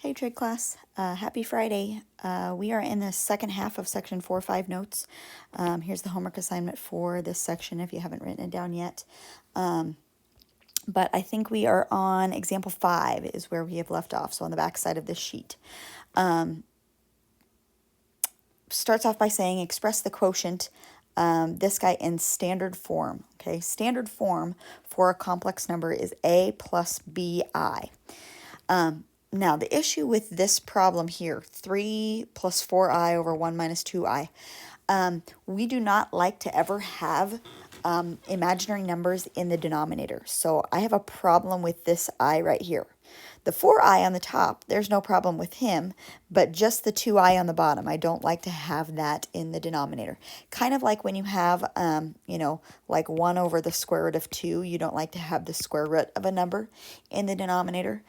Hey Trig class, happy Friday. We are in the second half of section 4-5 notes. Here's the homework assignment for this section if you haven't written it down yet. But I think we are on example 5 is where we have left off, so on the back side of this sheet. Starts off by saying express the quotient, this guy in standard form. Okay, standard form for a complex number is a plus bi. Now, the issue with this problem here, 3 plus 4i over 1 minus 2i, we do not like to ever have imaginary numbers in the denominator. So I have a problem with this I right here. The 4i on the top, there's no problem with him, but just the 2i on the bottom, I don't like to have that in the denominator. Kind of like when you have, like 1 over the square root of 2, you don't like to have the square root of a number in the denominator.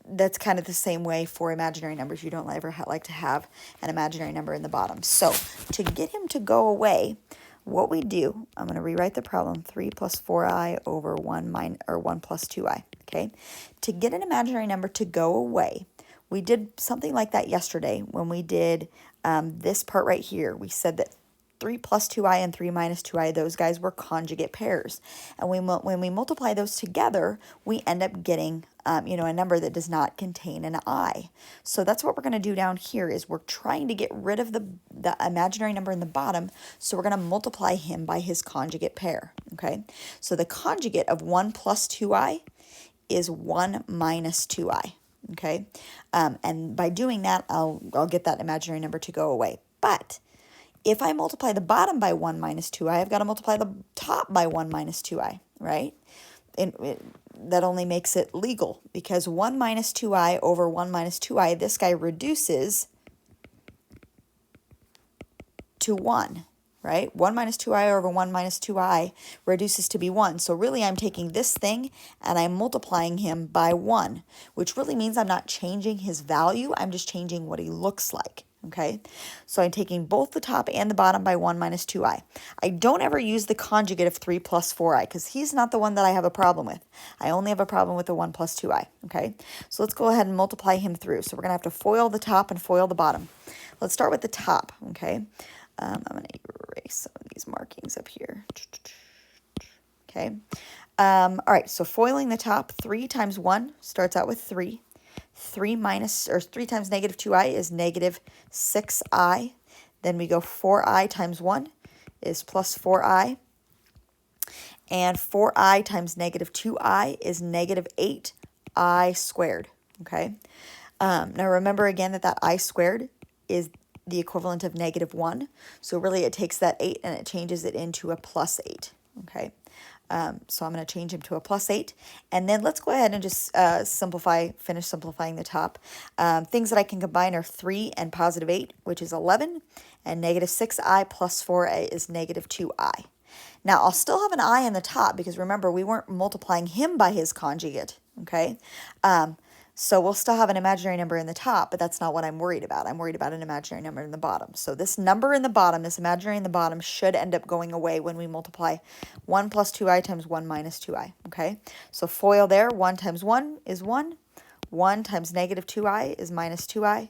That's kind of the same way for imaginary numbers. You don't ever like to have an imaginary number in the bottom. So to get him to go away, what we do, I'm going to rewrite the problem, 3 plus 4i over 1 plus 2i, okay? To get an imaginary number to go away, we did something like that yesterday when we did this part right here. We said that 3 plus 2i and 3 minus 2i, those guys were conjugate pairs. And when we multiply those together, we end up getting, a number that does not contain an I. So that's what we're going to do down here is we're trying to get rid of the imaginary number in the bottom, so we're going to multiply him by his conjugate pair, okay? So the conjugate of 1 plus 2i is 1 minus 2i, okay? And by doing that, I'll get that imaginary number to go away. But if I multiply the bottom by 1 minus 2i, I've got to multiply the top by 1 minus 2i, right? That only makes it legal because 1 minus 2i over 1 minus 2i, this guy reduces to 1, right? 1 minus 2i over 1 minus 2i reduces to be 1. So really I'm taking this thing and I'm multiplying him by 1, which really means I'm not changing his value. I'm just changing what he looks like. Okay, so I'm taking both the top and the bottom by 1 minus 2i. I don't ever use the conjugate of 3 plus 4i because he's not the one that I have a problem with. I only have a problem with the 1 plus 2i. Okay, so let's go ahead and multiply him through. So we're going to have to FOIL the top and FOIL the bottom. Let's start with the top. Okay, I'm going to erase some of these markings up here. Okay, all right, so FOILing the top, 3 times 1 starts out with 3. 3 times negative 2i is negative 6i. Then we go 4i times 1 is plus 4i. And 4i times negative 2i is negative 8i squared. Okay. Now remember again that I squared is the equivalent of negative 1. So really it takes that 8 and it changes it into a plus 8. Okay. So I'm going to change him to a plus 8. And then let's go ahead and just finish simplifying the top. Things that I can combine are 3 and positive 8, which is 11. And negative 6i plus 4a is negative 2i. Now, I'll still have an I in the top because remember, we weren't multiplying him by his conjugate, okay? So we'll still have an imaginary number in the top, but that's not what I'm worried about. I'm worried about an imaginary number in the bottom. So this number in the bottom, this imaginary in the bottom, should end up going away when we multiply 1 plus 2i times 1 minus 2i, okay? So FOIL there, 1 times 1 is 1. 1 times negative 2i is minus 2i.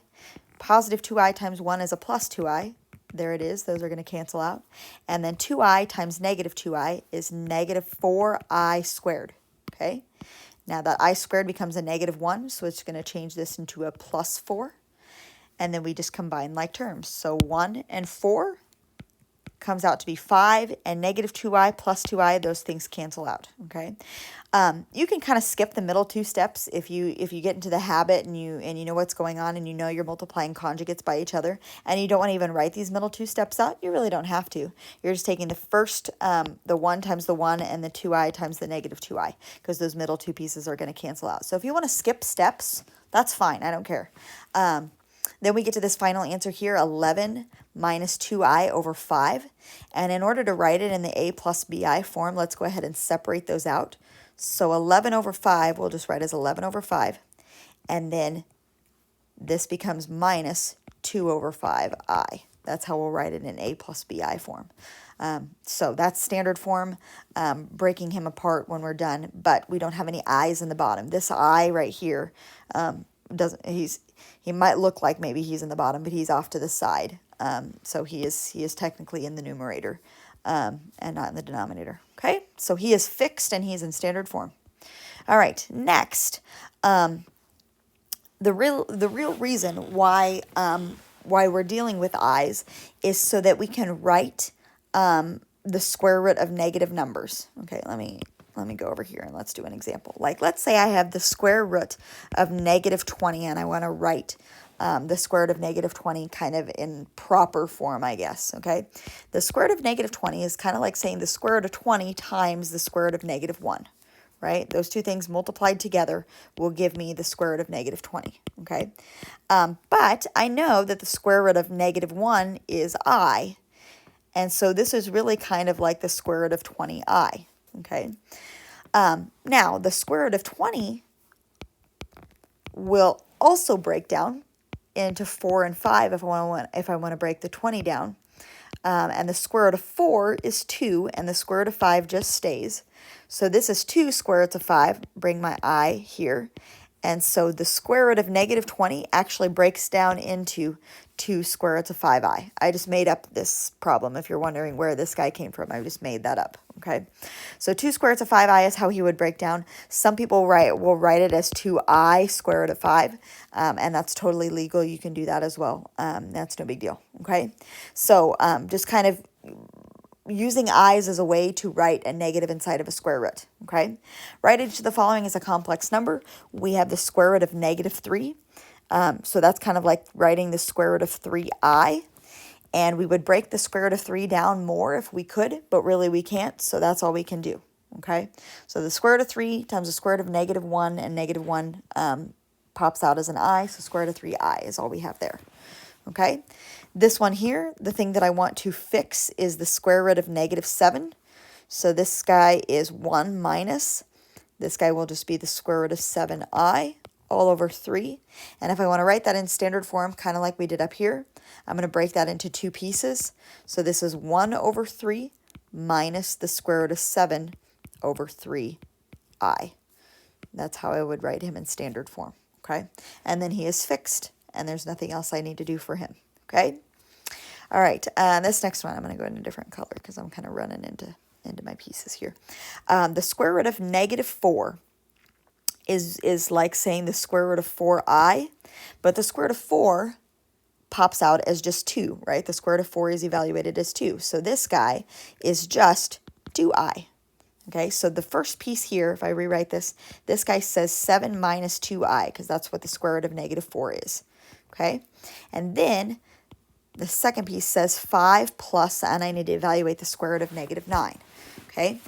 Positive 2i times 1 is a plus 2i. There it is. Those are going to cancel out. And then 2i times negative 2i is negative 4i squared, okay? Now that I squared becomes a negative 1, so it's going to change this into a plus 4. And then we just combine like terms. So 1 and 4 comes out to be 5, and negative 2i plus 2i, those things cancel out, okay? You can kind of skip the middle two steps if you get into the habit and you know what's going on and you know you're multiplying conjugates by each other and you don't want to even write these middle two steps out. You really don't have to. You're just taking the first, the 1 times the 1 and the 2i times the negative 2i because those middle two pieces are going to cancel out. So if you want to skip steps, that's fine. I don't care. Then we get to this final answer here, 11 minus 2i over 5. And in order to write it in the a plus bi form, let's go ahead and separate those out. So 11 over 5, we'll just write as 11 over 5. And then this becomes minus 2 over 5i. That's how we'll write it in a plus bi form. So that's standard form, breaking him apart when we're done, but we don't have any i's in the bottom. This I right here doesn't, he might look like maybe he's in the bottom, but he's off to the side. So he is technically in the numerator and not in the denominator. Okay, so he is fixed and he's in standard form. All right, next, the real reason why we're dealing with i's is so that we can write the square root of negative numbers. Okay, let me go over here and let's do an example. Like, let's say I have the square root of negative 20 and I want to write the square root of negative 20 kind of in proper form, I guess, okay? The square root of negative 20 is kind of like saying the square root of 20 times the square root of negative 1, right? Those two things multiplied together will give me the square root of negative 20, okay? But I know that the square root of negative 1 is I, and so this is really kind of like the square root of 20i, okay? Now, the square root of 20 will also break down into 4 and 5 if I want to break the 20 down. And the square root of 4 is 2, and the square root of 5 just stays. So this is 2 square roots of 5. Bring my I here. And so the square root of negative 20 actually breaks down into 2 square roots of 5i. I just made up this problem. If you're wondering where this guy came from, I just made that up. Okay, so 2 square roots of 5i is how he would break down. Some people will write it as 2i square root of 5, and that's totally legal. You can do that as well. That's no big deal. Okay, so just kind of using i's as a way to write a negative inside of a square root, okay? Write each of the following as a complex number. We have the square root of negative 3. So that's kind of like writing the square root of 3i. And we would break the square root of 3 down more if we could, but really we can't, so that's all we can do, okay? So the square root of 3 times the square root of negative 1, and negative 1 pops out as an I, so square root of 3i is all we have there, okay? This one here, the thing that I want to fix is the square root of negative 7. So this guy is 1 minus. This guy will just be the square root of 7i all over 3. And if I want to write that in standard form, kind of like we did up here, I'm going to break that into 2 pieces. So this is 1 over 3 minus the square root of 7 over 3i. That's how I would write him in standard form, okay? And then he is fixed, and there's nothing else I need to do for him, okay? All right, this next one, I'm going to go in a different color because I'm kind of running into my pieces here. The square root of negative 4 is like saying the square root of 4i, but the square root of 4 pops out as just 2, right? The square root of 4 is evaluated as 2. So this guy is just 2i. Okay, so the first piece here, if I rewrite this guy says 7 minus 2i, because that's what the square root of negative 4 is. Okay, and then the second piece says 5 plus, and I need to evaluate the square root of negative 9. Okay,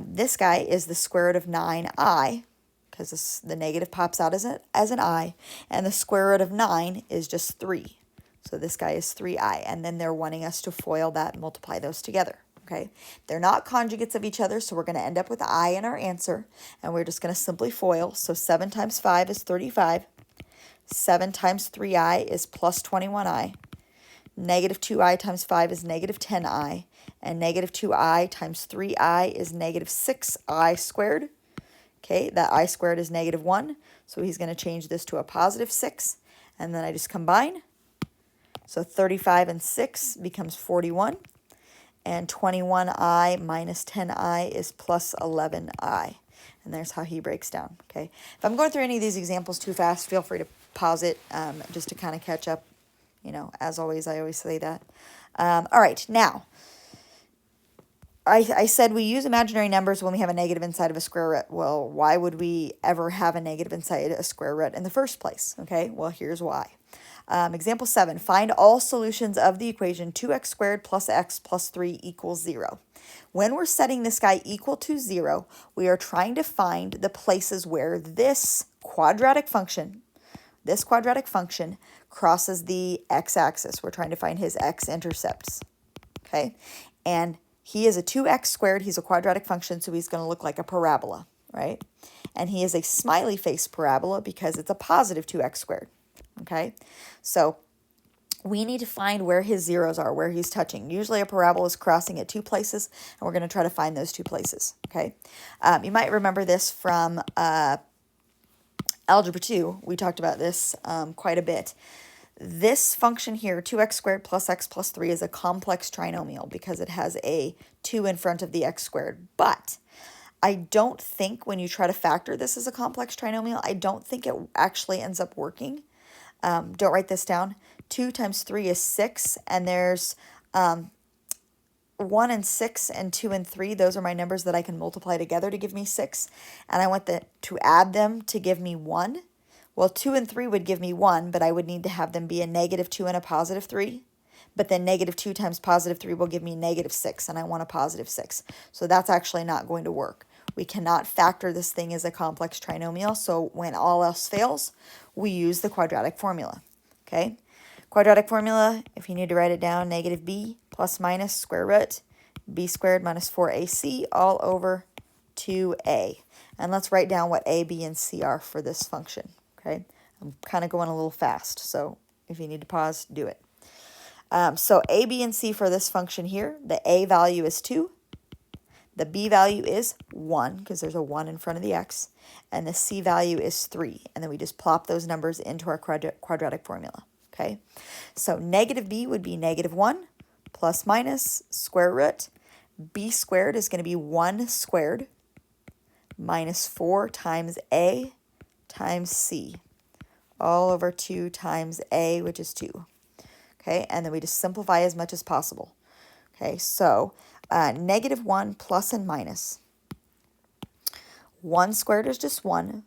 this guy is the square root of 9i, because the negative pops out as an I, and the square root of 9 is just 3. So this guy is 3i, and then they're wanting us to FOIL that and multiply those together, okay? They're not conjugates of each other, so we're going to end up with I in our answer, and we're just going to simply FOIL. So 7 times 5 is 35. 7 times 3i is plus 21i. Negative 2i times 5 is negative 10i, and negative 2i times 3i is negative 6i squared. Okay, that I squared is negative 1, so he's going to change this to a positive 6, and then I just combine. So 35 and 6 becomes 41, and 21i minus 10i is plus 11i, and there's how he breaks down, okay? If I'm going through any of these examples too fast, feel free to pause it just to kind of catch up. You know, as always, I always say that. All right, now, I said we use imaginary numbers when we have a negative inside of a square root. Well, why would we ever have a negative inside a square root in the first place? Okay, well, here's why. Example 7, find all solutions of the equation 2x squared plus x plus 3 equals 0. When we're setting this guy equal to 0, we are trying to find the places where this quadratic function crosses the x-axis. We're trying to find his x-intercepts, okay? And he is a 2x squared. He's a quadratic function, so he's going to look like a parabola, right? And he is a smiley face parabola because it's a positive 2x squared, okay? So we need to find where his zeros are, where he's touching. Usually a parabola is crossing at two places, and we're going to try to find those two places, okay? You might remember this from Algebra 2. We talked about this quite a bit. This function here, 2x squared plus x plus 3, is a complex trinomial because it has a 2 in front of the x squared. But I don't think when you try to factor this as a complex trinomial, I don't think it actually ends up working. Don't write this down. 2 times 3 is 6, and there's 1 and 6 and 2 and 3. Those are my numbers that I can multiply together to give me 6, and I want to add them to give me 1. Well, 2 and 3 would give me 1, but I would need to have them be a -2 and a +3. But then -2 times +3 will give me -6, and I want a +6. So that's actually not going to work. We cannot factor this thing as a complex trinomial, so when all else fails, we use the quadratic formula, okay? Quadratic formula, if you need to write it down, -b plus minus square root b squared minus 4ac all over 2a. And let's write down what a, b, and c are for this function, okay? I'm kind of going a little fast, so if you need to pause, do it. So a, b, and c for this function here, the a value is 2. The b value is 1, because there's a 1 in front of the x, and the c value is 3. And then we just plop those numbers into our quadratic formula, okay? So -b would be -1 plus minus square root. B squared is going to be 1 squared minus 4 times a times c, all over 2 times a, which is 2. Okay, and then we just simplify as much as possible. Okay, so -1 plus and minus. 1 squared is just 1,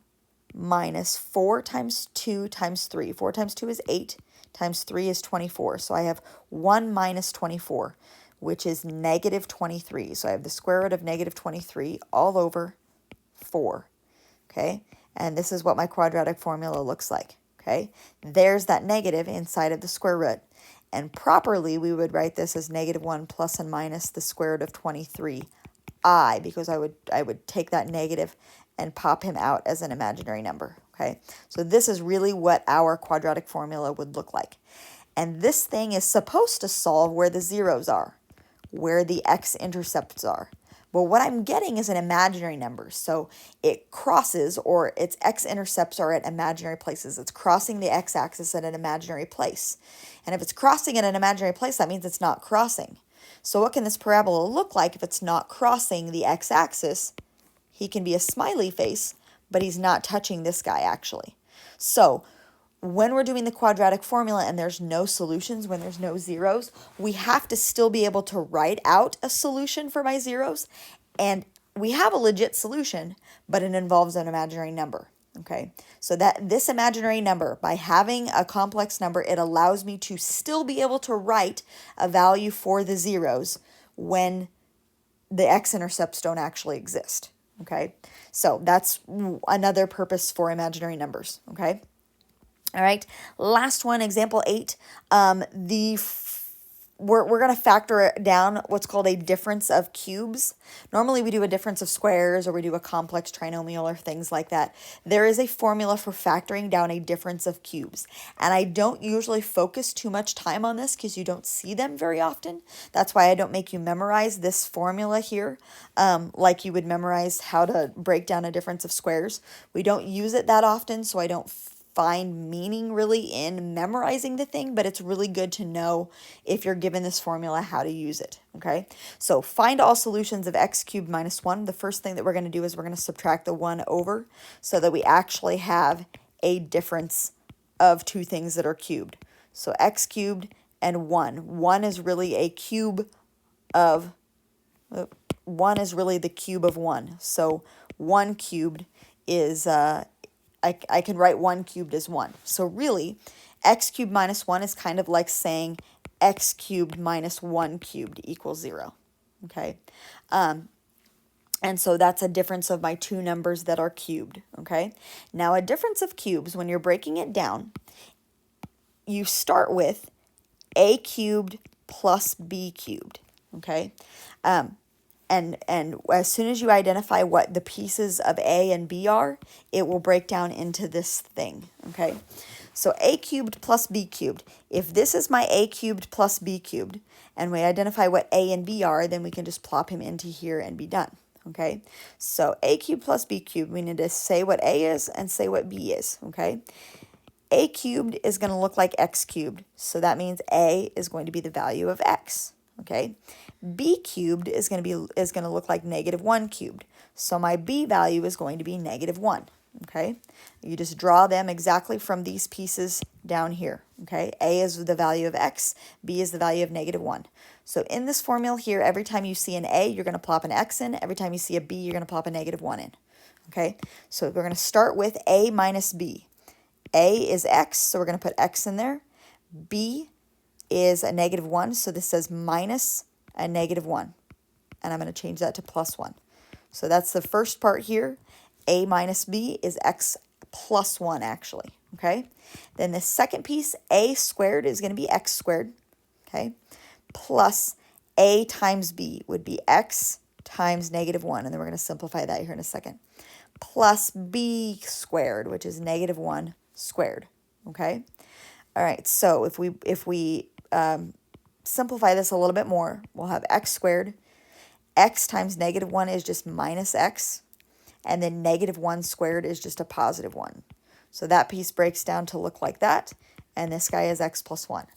minus 4 times 2 times 3. 4 times 2 is 8, times 3 is 24. So I have 1 minus 24, which is -23. So I have the square root of -23 all over 4. Okay, and this is what my quadratic formula looks like. Okay, there's that negative inside of the square root. And properly, we would write this as -1 plus and minus the square root of 23i, because I would take that negative and pop him out as an imaginary number. Okay, so this is really what our quadratic formula would look like. And this thing is supposed to solve where the zeros are, where the x-intercepts are. But what I'm getting is an imaginary number. So it crosses, or its x-intercepts are at imaginary places. It's crossing the x-axis at an imaginary place. And if it's crossing at an imaginary place, that means it's not crossing. So what can this parabola look like if it's not crossing the x-axis? He can be a smiley face, but he's not touching this guy actually. So when we're doing the quadratic formula and there's no solutions, when there's no zeros, we have to still be able to write out a solution for my zeros. And we have a legit solution, but it involves an imaginary number. Okay, so that this imaginary number, by having a complex number, it allows me to still be able to write a value for the zeros when the x-intercepts don't actually exist. Okay, so that's another purpose for imaginary numbers. Okay. All right, last one, example 8. We're going to factor down what's called a difference of cubes. Normally we do a difference of squares, or we do a complex trinomial or things like that. There is a formula for factoring down a difference of cubes. And I don't usually focus too much time on this because you don't see them very often. That's why I don't make you memorize this formula here like you would memorize how to break down a difference of squares. We don't use it that often, so I don't find meaning really in memorizing the thing, but it's really good to know if you're given this formula how to use it, okay? So find all solutions of x cubed minus 1. The first thing that we're going to do is we're going to subtract the 1 over so that we actually have a difference of two things that are cubed. So x cubed and 1. 1 is really a cube of, 1 is really the cube of 1. So 1 cubed is, I can write 1 cubed as 1. So really, x cubed minus 1 is kind of like saying x cubed minus 1 cubed equals 0. Okay? And so that's a difference of my two numbers that are cubed. Okay? Now, a difference of cubes, when you're breaking it down, you start with a cubed plus b cubed. Okay? And as soon as you identify what the pieces of A and B are, it will break down into this thing, okay? So a cubed plus b cubed. If this is my a cubed plus b cubed, and we identify what a and b are, then we can just plop him into here and be done, okay? So a cubed plus b cubed, we need to say what a is and say what b is, okay? A cubed is going to look like x cubed, so that means a is going to be the value of x, okay? B cubed is going to look like -1 cubed, so my b value is going to be -1, okay? You just draw them exactly from these pieces down here, okay? A is the value of x, b is the value of -1. So in this formula here, every time you see an a, you're going to plop an x in. Every time you see a b, you're going to plop a -1 in, okay? So we're going to start with a minus b. A is x, so we're going to put x in there. B is a -1, so this says minus a -1. And I'm going to change that to +1. So that's the first part here. A minus b is x plus 1, actually, okay? Then the second piece, a squared, is going to be x squared, okay? Plus a times b would be x times -1, and then we're going to simplify that here in a second. Plus b squared, which is -1 squared, okay? All right, so if we simplify this a little bit more, we'll have x squared. X times -1 is just minus x, and then -1 squared is just a +1. So that piece breaks down to look like that, and this guy is x plus 1,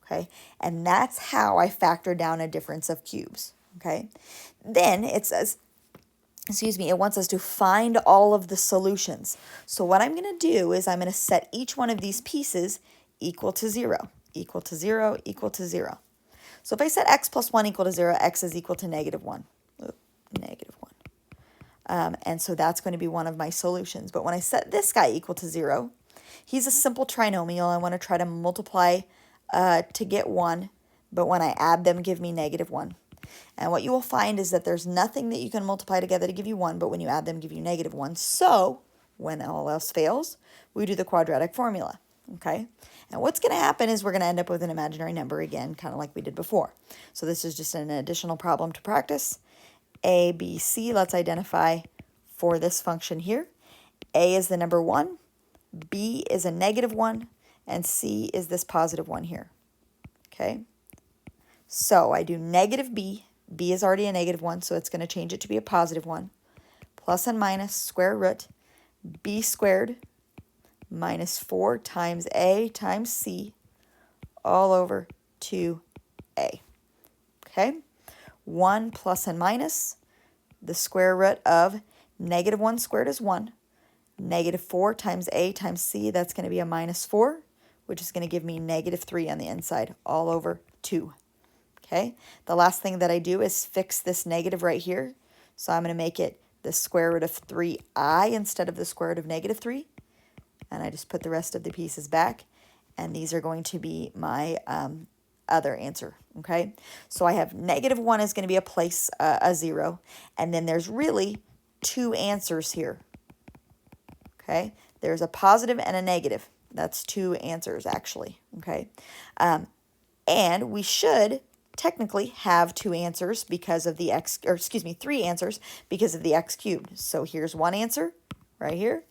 okay? And that's how I factor down a difference of cubes, okay? Then it says, excuse me, it wants us to find all of the solutions. So what I'm going to do is I'm going to set each one of these pieces equal to 0, equal to 0, equal to 0. So if I set x plus 1 equal to 0, x is equal to -1. -1. And so that's going to be one of my solutions. But when I set this guy equal to 0, he's a simple trinomial. I want to try to multiply to get 1, but when I add them, give me -1. And what you will find is that there's nothing that you can multiply together to give you 1, but when you add them, give you -1. So when all else fails, we do the quadratic formula, okay? And what's going to happen is we're going to end up with an imaginary number again, kind of like we did before. So this is just an additional problem to practice. A, B, C, let's identify for this function here. A is the number 1, B is a -1, and C is this +1 here, okay? So I do -b, b is already a -1, so it's going to change it to be a +1, plus and minus square root b squared minus 4 times a times c all over 2a, okay? 1 plus and minus, the square root of -1 squared is 1. -4 times a times c, that's going to be a -4, which is going to give me -3 on the inside, all over 2. Okay, the last thing that I do is fix this negative right here. So I'm going to make it the square root of 3i instead of the square root of -3. And I just put the rest of the pieces back. And these are going to be my other answer. Okay, so I have -1 is going to be a 0. And then there's really 2 answers here. Okay, there's a positive and a negative. That's 2 answers actually. Okay, and we should technically have 2 answers because of the x, or excuse me, 3 answers because of the x cubed. So here's one answer right here,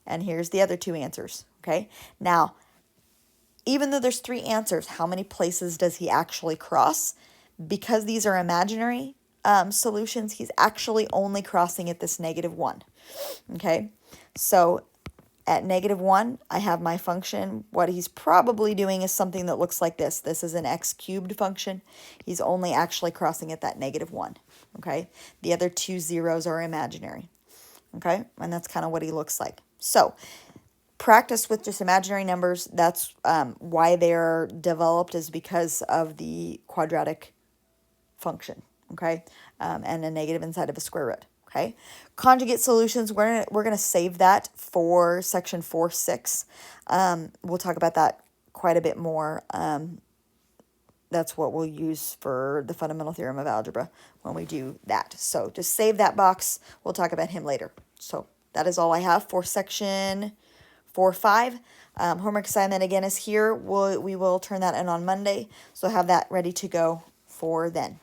and here's the other 2 answers, okay? Now, even though there's 3 answers, how many places does he actually cross? Because these are imaginary solutions, he's actually only crossing at this -1, okay? So at -1, I have my function. What he's probably doing is something that looks like this. This is an x cubed function. He's only actually crossing at that -1, okay? The other 2 zeros are imaginary, okay? And that's kind of what he looks like. So practice with just imaginary numbers. That's why they're developed, is because of the quadratic function, okay? And a negative inside of a square root. Okay, conjugate solutions, we're gonna save that for section 4.6. We'll talk about that quite a bit more. That's what we'll use for the fundamental theorem of algebra when we do that. So just save that box. We'll talk about him later. So that is all I have for section 4.5. Homework assignment again is here. We will turn that in on Monday. So have that ready to go for then.